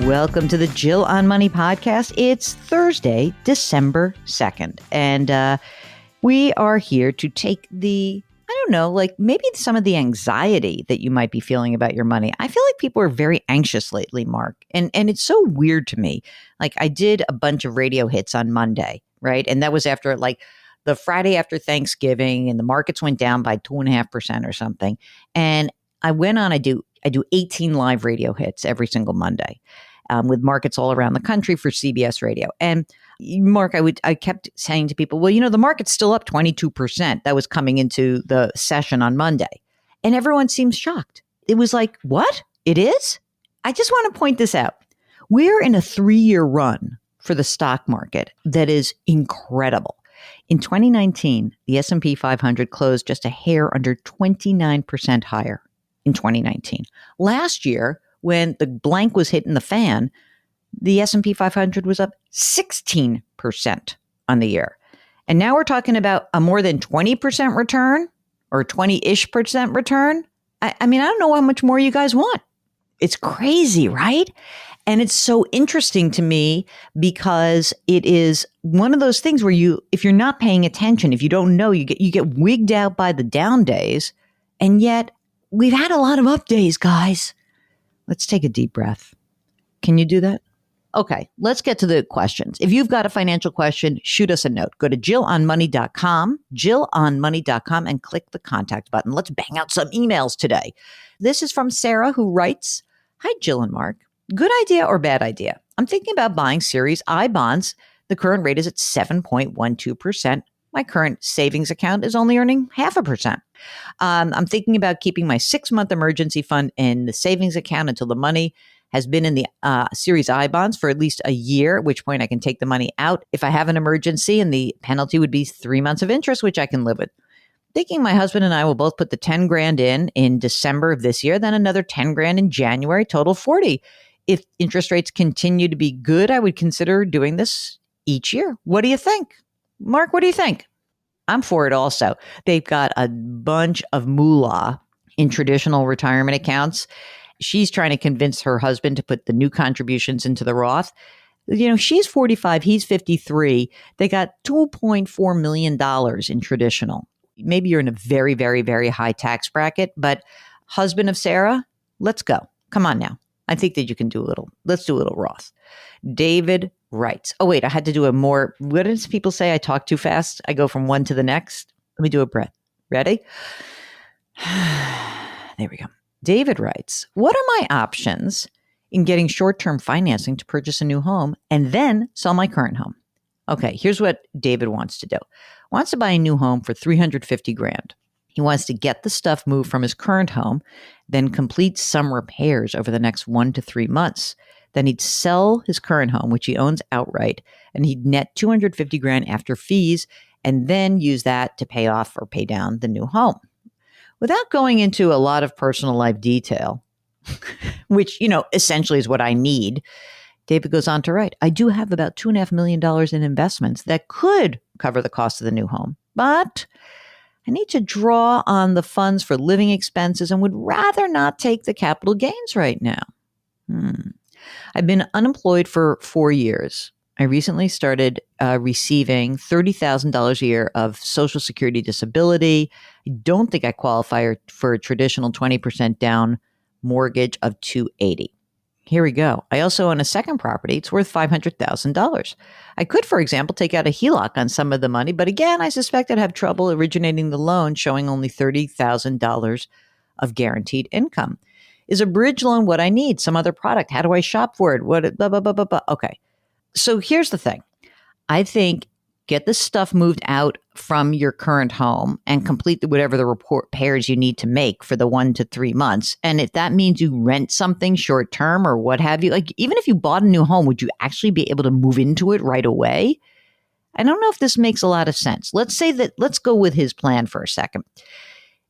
Welcome to the Jill on Money podcast. It's Thursday, December 2nd, and we are here to take maybe some of the anxiety that you might be feeling about your money. I feel like people are very anxious lately, Mark, and it's so weird to me. Like, I did a bunch of radio hits on Monday, right? And that was after the Friday after Thanksgiving, and the markets went down by 2.5% or something. And I went on, I do 18 live radio hits every single Monday. With markets all around the country for CBS Radio. And Mark, I kept saying to people, well, the market's still up 22%. That was coming into the session on Monday. And everyone seems shocked. It was like, what? It is? I just want to point this out. We're in a 3-year run for the stock market that is incredible. In 2019, the S&P 500 closed just a hair under 29% higher in 2019. Last year, when the blank was hitting the fan, the S&P 500 was up 16% on the year. And now we're talking about a more than 20% return or 20-ish% return. I mean, I don't know how much more you guys want. It's crazy, right? And it's so interesting to me because it is one of those things where if you're not paying attention, if you don't know, you get wigged out by the down days. And yet we've had a lot of up days, guys. Let's take a deep breath. Can you do that? Okay, let's get to the questions. If you've got a financial question, shoot us a note. Go to jillonmoney.com, jillonmoney.com, and click the contact button. Let's bang out some emails today. This is from Sarah, who writes, "Hi, Jill and Mark. Good idea or bad idea? I'm thinking about buying Series I bonds. The current rate is at 7.12%. My current savings account is only earning 0.5%. I'm thinking about keeping my 6-month emergency fund in the savings account until the money has been in the Series I bonds for at least a year, at which point I can take the money out if I have an emergency, and the penalty would be 3 months of interest, which I can live with. Thinking my husband and I will both put the 10 grand in December of this year, then another 10 grand in January, total 40. If interest rates continue to be good, I would consider doing this each year. What do you think? Mark, what do you think?" I'm for it also. They've got a bunch of moolah in traditional retirement accounts. She's trying to convince her husband to put the new contributions into the Roth. She's 45, he's 53. They got $2.4 million in traditional. Maybe you're in a very, very, very high tax bracket, but husband of Sarah, let's go. Come on now. I think that you can let's do a little Roth. David writes, oh, wait, I had to do what does people say? I talk too fast. I go from one to the next. Let me do a breath. Ready? There we go. David writes, what are my options in getting short-term financing to purchase a new home and then sell my current home? Okay, here's what David wants to do. Wants to buy a new home for $350 grand. He wants to get the stuff moved from his current home, then complete some repairs over the next 1 to 3 months. Then he'd sell his current home, which he owns outright, and he'd net $250 grand after fees, and then use that to pay off or pay down the new home. Without going into a lot of personal life detail, which, essentially is what I need, David goes on to write, I do have about $2.5 million in investments that could cover the cost of the new home, but I need to draw on the funds for living expenses and would rather not take the capital gains right now. I've been unemployed for 4 years. I recently started receiving $30,000 a year of Social Security disability. I don't think I qualify for a traditional 20% down mortgage of $280,000. Here we go. I also own a second property. It's worth $500,000. I could, for example, take out a HELOC on some of the money, but again, I suspect I'd have trouble originating the loan showing only $30,000 of guaranteed income. Is a bridge loan what I need? Some other product? How do I shop for it? What? Blah, blah, blah, blah, blah. Okay. So here's the thing. I think get the stuff moved out from your current home and complete whatever the repairs you need to make for the 1 to 3 months. And if that means you rent something short term or what have you, like even if you bought a new home, would you actually be able to move into it right away? I don't know if this makes a lot of sense. Let's go with his plan for a second.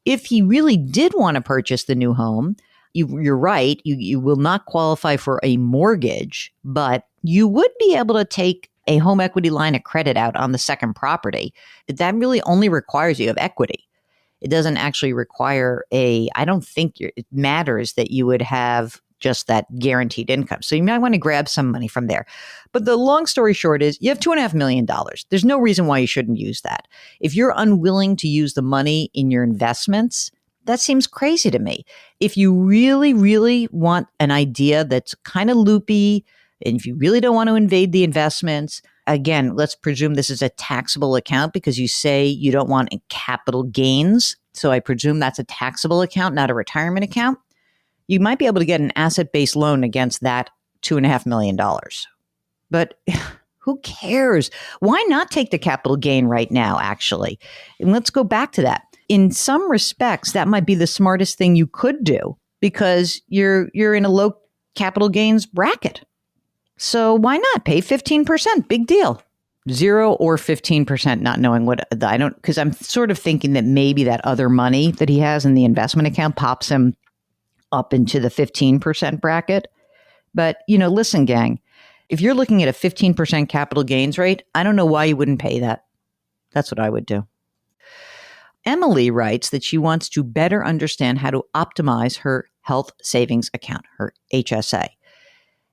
If he really did want to purchase the new home, you're right, you will not qualify for a mortgage, but you would be able to take a home equity line of credit out on the second property. That really only requires you have equity. It doesn't actually require I don't think it matters that you would have just that guaranteed income. So you might want to grab some money from there. But the long story short is you have $2.5 million. There's no reason why you shouldn't use that. If you're unwilling to use the money in your investments, that seems crazy to me. If you really, really want an idea that's kind of loopy, and if you really don't want to invade the investments, again, let's presume this is a taxable account because you say you don't want capital gains. So I presume that's a taxable account, not a retirement account. You might be able to get an asset-based loan against that $2.5 million. But who cares? Why not take the capital gain right now, actually? And let's go back to that. In some respects, that might be the smartest thing you could do because you're in a low capital gains bracket. So why not pay 15%? Big deal. 0 or 15%, not knowing because I'm sort of thinking that maybe that other money that he has in the investment account pops him up into the 15% bracket. But, listen, gang, if you're looking at a 15% capital gains rate, I don't know why you wouldn't pay that. That's what I would do. Emily writes that she wants to better understand how to optimize her health savings account, her HSA.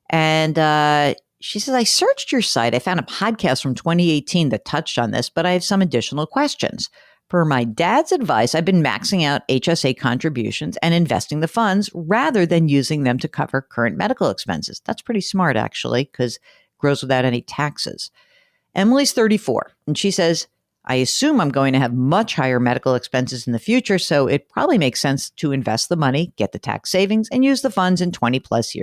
And she says, I searched your site. I found a podcast from 2018 that touched on this, but I have some additional questions. Per my dad's advice, I've been maxing out HSA contributions and investing the funds rather than using them to cover current medical expenses. That's pretty smart, actually, because it grows without any taxes. Emily's 34, and she says, I assume I'm going to have much higher medical expenses in the future, so it probably makes sense to invest the money, get the tax savings, and use the funds in 20 plus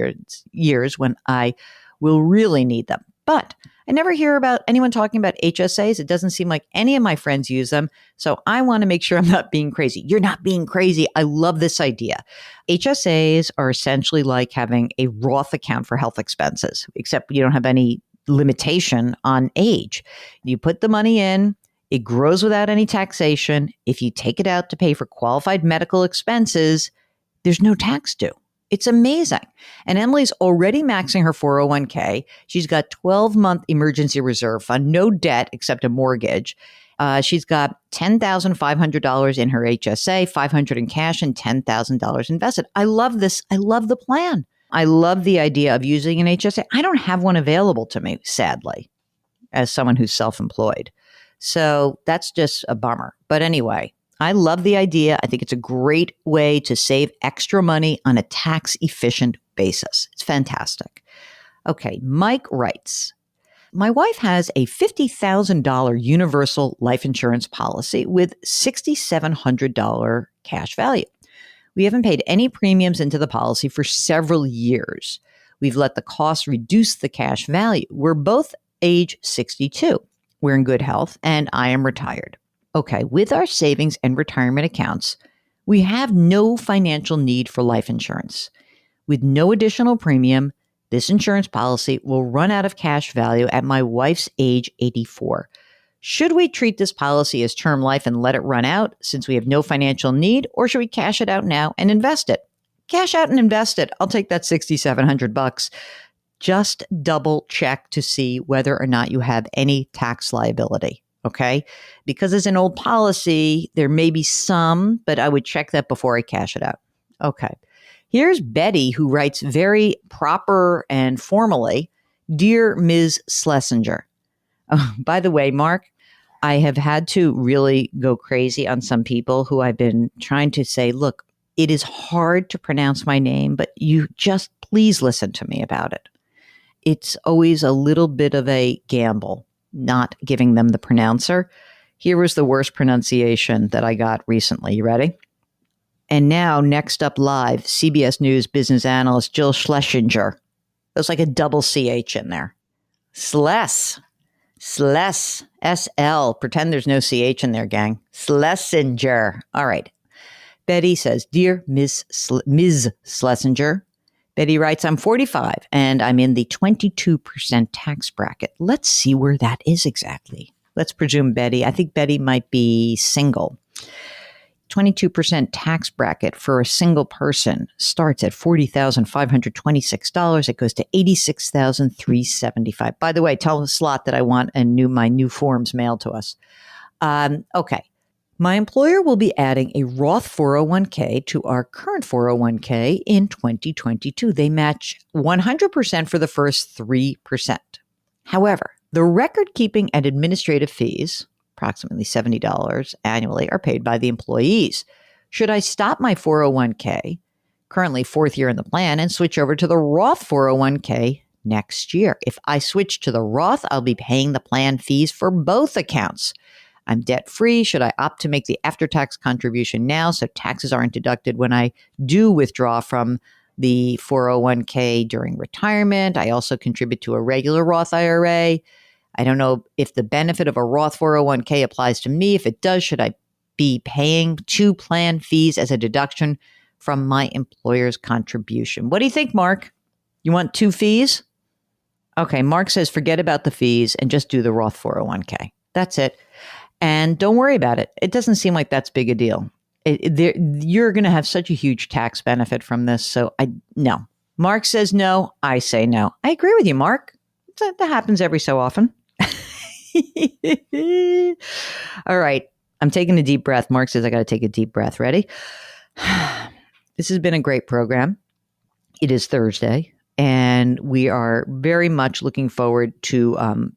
years when I will really need them. But I never hear about anyone talking about HSAs. It doesn't seem like any of my friends use them, so I want to make sure I'm not being crazy. You're not being crazy. I love this idea. HSAs are essentially like having a Roth account for health expenses, except you don't have any limitation on age. You put the money in. It grows without any taxation. If you take it out to pay for qualified medical expenses, there's no tax due. It's amazing. And Emily's already maxing her 401k. She's got 12-month emergency reserve fund, no debt except a mortgage. She's got $10,500 in her HSA, $500 in cash, and $10,000 invested. I love this. I love the plan. I love the idea of using an HSA. I don't have one available to me, sadly, as someone who's self-employed. So that's just a bummer. But anyway, I love the idea. I think it's a great way to save extra money on a tax-efficient basis. It's fantastic. Okay, Mike writes, my wife has a $50,000 universal life insurance policy with $6,700 cash value. We haven't paid any premiums into the policy for several years. We've let the cost reduce the cash value. We're both age 62. We're in good health, and I am retired. Okay, with our savings and retirement accounts, we have no financial need for life insurance. With no additional premium, this insurance policy will run out of cash value at my wife's age 84. Should we treat this policy as term life and let it run out since we have no financial need, or should we cash it out now and invest it? Cash out and invest it. I'll take that $6,700. Just double check to see whether or not you have any tax liability, okay? Because as an old policy, there may be some, but I would check that before I cash it out. Okay. Here's Betty, who writes very proper and formally, Dear Ms. Schlesinger. Oh, by the way, Mark, I have had to really go crazy on some people who I've been trying to say, look, it is hard to pronounce my name, but you just please listen to me about it. It's always a little bit of a gamble, not giving them the pronouncer. Here was the worst pronunciation that I got recently. You ready? And now, next up live, CBS News business analyst Jill Schlesinger. There's like a double CH in there. Sles, S-L. Pretend there's no CH in there, gang. Schlesinger. All right. Betty says, Dear Ms. Schlesinger, Betty writes, I'm 45 and I'm in the 22% tax bracket. Let's see where that is exactly. Let's presume Betty. I think Betty might be single. 22% tax bracket for a single person starts at $40,526. It goes to $86,375. By the way, tell the slot that I want my new forms mailed to us. Okay. My employer will be adding a Roth 401k to our current 401k in 2022. They match 100% for the first 3%. However, the record keeping and administrative fees, approximately $70 annually, are paid by the employees. Should I stop my 401k, currently fourth year in the plan, and switch over to the Roth 401k next year? If I switch to the Roth, I'll be paying the plan fees for both accounts. I'm debt-free. Should I opt to make the after-tax contribution now so taxes aren't deducted when I do withdraw from the 401k during retirement? I also contribute to a regular Roth IRA. I don't know if the benefit of a Roth 401k applies to me. If it does, should I be paying 2 plan fees as a deduction from my employer's contribution? What do you think, Mark? You want 2 fees? Okay, Mark says forget about the fees and just do the Roth 401k. That's it. And don't worry about it. It doesn't seem like that's big a deal. You're going to have such a huge tax benefit from this. So no. Mark says no. I say no. I agree with you, Mark. That happens every so often. All right. I'm taking a deep breath. Mark says I got to take a deep breath. Ready? This has been a great program. It is Thursday, and we are very much looking forward to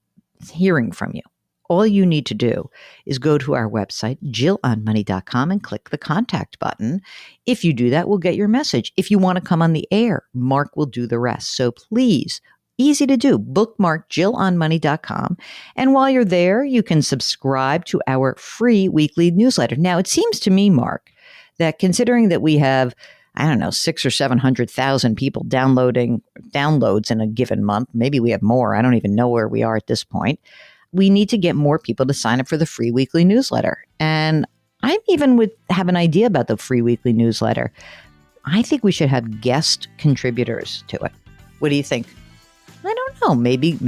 hearing from you. All you need to do is go to our website, jillonmoney.com, and click the contact button. If you do that, we'll get your message. If you want to come on the air, Mark will do the rest. So please, easy to do, bookmark jillonmoney.com. And while you're there, you can subscribe to our free weekly newsletter. Now, it seems to me, Mark, that considering that we have 600,000 or 700,000 people downloads in a given month, maybe we have more. I don't even know where we are at this point. We need to get more people to sign up for the free weekly newsletter. And I even would have an idea about the free weekly newsletter. I think we should have guest contributors to it. What do you think? I don't know. Maybe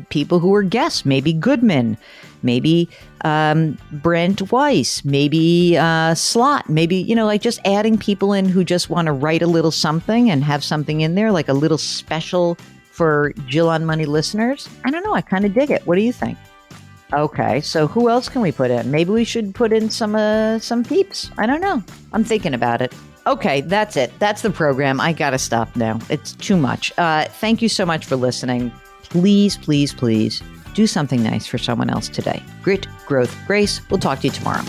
people who are guests, maybe Goodman, maybe Brent Weiss, maybe Slot, maybe, just adding people in who just want to write a little something and have something in there, like a little special for Jill on Money listeners. I don't know. I kind of dig it. What do you think? Okay. So who else can we put in? Maybe we should put in some peeps. I don't know. I'm thinking about it. Okay. That's it. That's the program. I got to stop now. It's too much. Thank you so much for listening. Please, please, please do something nice for someone else today. Grit, growth, grace. We'll talk to you tomorrow.